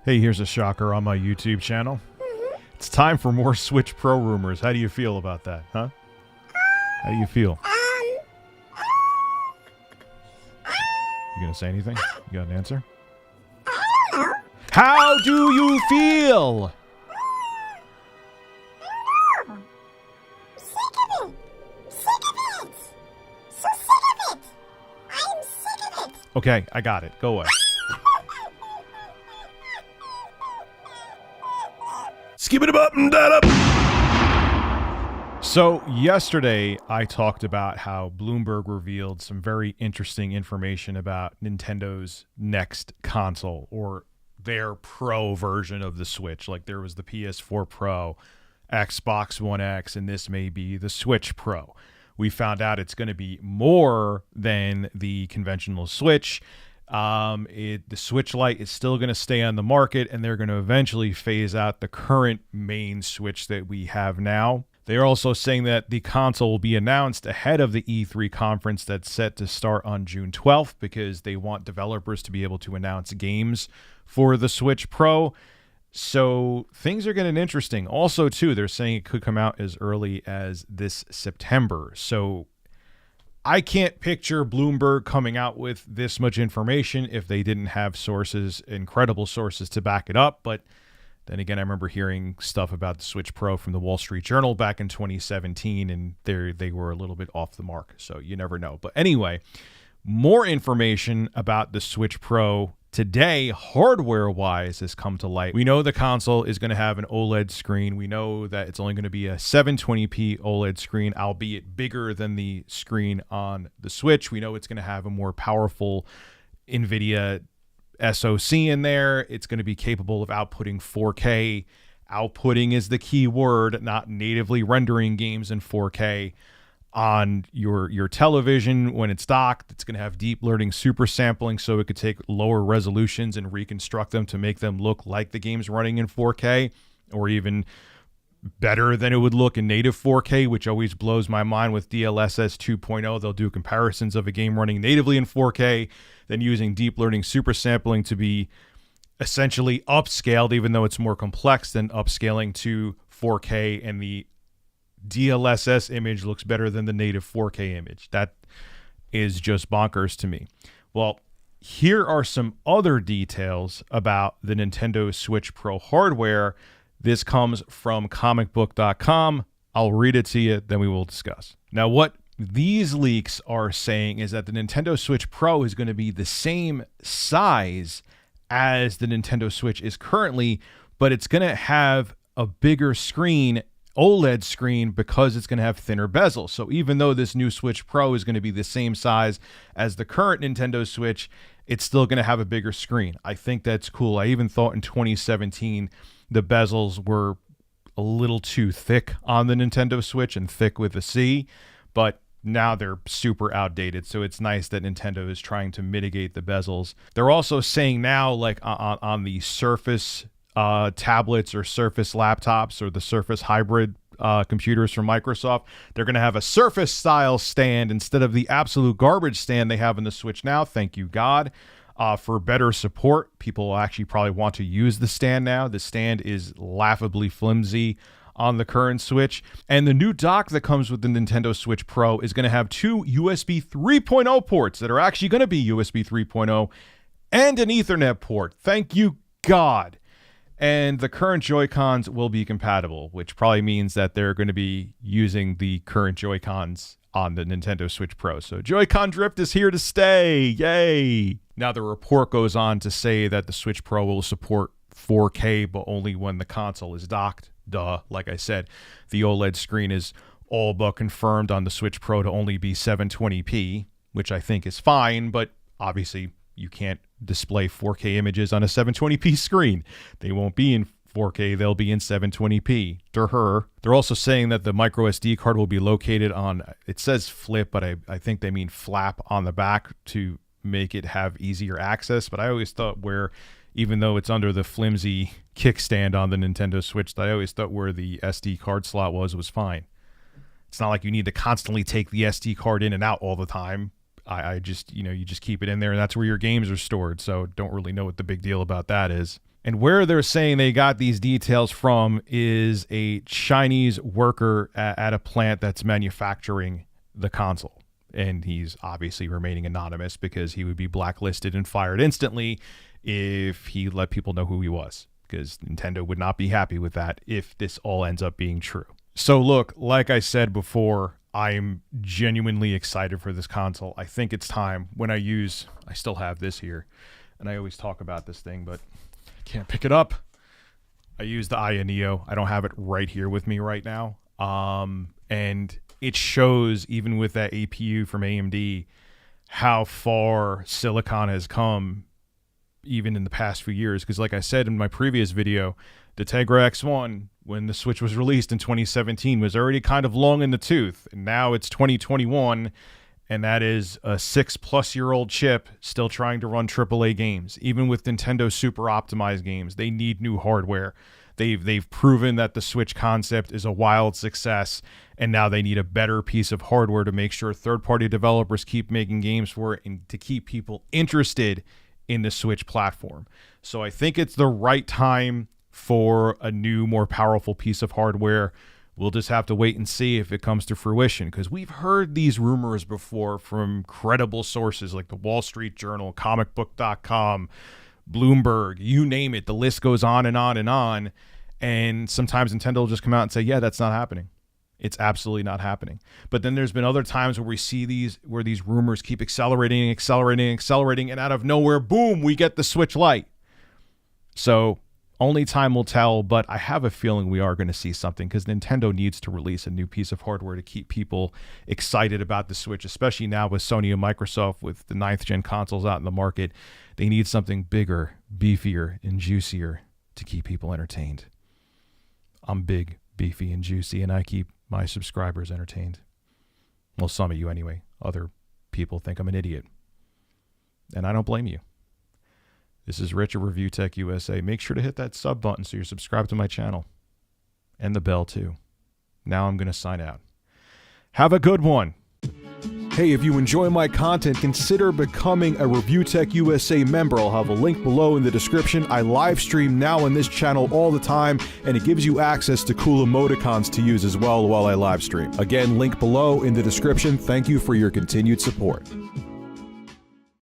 Hey, here's a shocker on my YouTube channel. It's time for more Switch Pro rumors. How do you feel about that, huh? How do you feel? You gonna say anything? You got an answer? How do you feel? Sick of it! Sick of it! So sick of it! I'm sick of it! Okay, I got it. Go away. Skip it up and that up. So yesterday I talked about how Bloomberg revealed some very interesting information about Nintendo's next console, or their Pro version of the Switch. Like there was the PS4 Pro, Xbox One X, and this may be the Switch Pro. We found out it's going to be more than the conventional Switch. The Switch Lite is still going to stay on the market, and they're going to eventually phase out the current main Switch that we have now. They're also saying that the console will be announced ahead of the E3 conference that's set to start on June 12th because they want developers to be able to announce games for the Switch Pro. So things are getting interesting. Also, too, they're saying it could come out as early as this September. So I can't picture Bloomberg coming out with this much information if they didn't have sources, incredible sources, to back it up. But then again, I remember hearing stuff about the Switch Pro from the Wall Street Journal back in 2017, and they were a little bit off the mark. So you never know. But anyway, more information about the Switch Pro today, hardware-wise, has come to light. We know the console is going to have an OLED screen. We know that it's only going to be a 720p OLED screen, albeit bigger than the screen on the Switch. We know it's going to have a more powerful NVIDIA SoC in there. It's going to be capable of outputting 4K. Outputting is the key word, not natively rendering games in 4K on your television when it's docked. It's going to have deep learning super sampling, so it could take lower resolutions and reconstruct them to make them look like the game's running in 4K, or even better than it would look in native 4K, which always blows my mind with DLSS 2.0. They'll do comparisons of a game running natively in 4K, then using deep learning super sampling to be essentially upscaled, even though it's more complex than upscaling to 4K, and the DLSS image looks better than the native 4K image. That is just bonkers to me. Well, here are some other details about the Nintendo Switch Pro hardware. This comes from comicbook.com. I'll read it to you, then we will discuss. Now, what these leaks are saying is that the Nintendo Switch Pro is going to be the same size as the Nintendo Switch is currently, but it's going to have a bigger screen, OLED screen, because it's going to have thinner bezels. So even though this new Switch Pro is going to be the same size as the current Nintendo Switch, it's still going to have a bigger screen. I think that's cool. I even thought in 2017 the bezels were a little too thick on the Nintendo Switch, and thick with a C, but now they're super outdated. So it's nice that Nintendo is trying to mitigate the bezels. They're also saying now, like on the Surface tablets or Surface laptops or the Surface hybrid computers from Microsoft, they're going to have a Surface style stand instead of the absolute garbage stand they have in the Switch now. Thank you, God, for better support. People will actually probably want to use the stand now. The stand is laughably flimsy on the current Switch. And the new dock that comes with the Nintendo Switch Pro is going to have two USB 3.0 ports that are actually going to be USB 3.0 and an Ethernet port. Thank you, God. And the current Joy-Cons will be compatible, which probably means that they're going to be using the current Joy-Cons on the Nintendo Switch Pro. So Joy-Con drift is here to stay. Yay! Now the report goes on to say that the Switch Pro will support 4K, but only when the console is docked. Duh. Like I said, the OLED screen is all but confirmed on the Switch Pro to only be 720p, which I think is fine, but obviously you can't display 4K images on a 720p screen. They won't be in 4K, they'll be in 720p. They're also saying that the micro SD card will be located on, it says flip, but I think they mean flap on the back to make it have easier access. But I always thought even though it's under the flimsy kickstand on the Nintendo Switch, I always thought where the SD card slot was fine. It's not like you need to constantly take the SD card in and out all the time. I just, you just keep it in there, and that's where your games are stored. So don't really know what the big deal about that is. And where they're saying they got these details from is a Chinese worker at a plant that's manufacturing the console. And he's obviously remaining anonymous because he would be blacklisted and fired instantly if he let people know who he was, because Nintendo would not be happy with that if this all ends up being true. So look, like I said before, I'm genuinely excited for this console. I think it's time. I still have this here, and I always talk about this thing, but I can't pick it up. I use the Aya Neo. I don't have it right here with me right now. And it shows, even with that APU from AMD, how far Silicon has come even in the past few years. Because like I said in my previous video, the Tegra X1, when the Switch was released in 2017, was already kind of long in the tooth. And now it's 2021, and that is a 6-plus-year-old chip still trying to run AAA games. Even with Nintendo super optimized games, they need new hardware. They've proven that the Switch concept is a wild success, and now they need a better piece of hardware to make sure third-party developers keep making games for it and to keep people interested in the Switch platform. So I think it's the right time for a new, more powerful piece of hardware. We'll just have to wait and see if it comes to fruition, because we've heard these rumors before from credible sources like the Wall Street Journal, comicbook.com, Bloomberg, you name it. The list goes on and on and on. And sometimes Nintendo will just come out and say, yeah, that's not happening. It's absolutely not happening. But then there's been other times where we see these rumors keep accelerating, and out of nowhere, boom, we get the Switch Lite. So only time will tell, but I have a feeling we are going to see something, because Nintendo needs to release a new piece of hardware to keep people excited about the Switch, especially now with Sony and Microsoft with the 9th gen consoles out in the market. They need something bigger, beefier, and juicier to keep people entertained. I'm big, beefy, and juicy, and I keep my subscribers entertained. Well, some of you anyway. Other people think I'm an idiot. And I don't blame you. This is Rich of Review Tech USA. Make sure to hit that sub button so you're subscribed to my channel. And the bell, too. Now I'm going to sign out. Have a good one. Hey, if you enjoy my content, consider becoming a Review Tech USA member. I'll have a link below in the description. I live stream now on this channel all the time, and it gives you access to cool emoticons to use as well while I live stream. Again, link below in the description. Thank you for your continued support.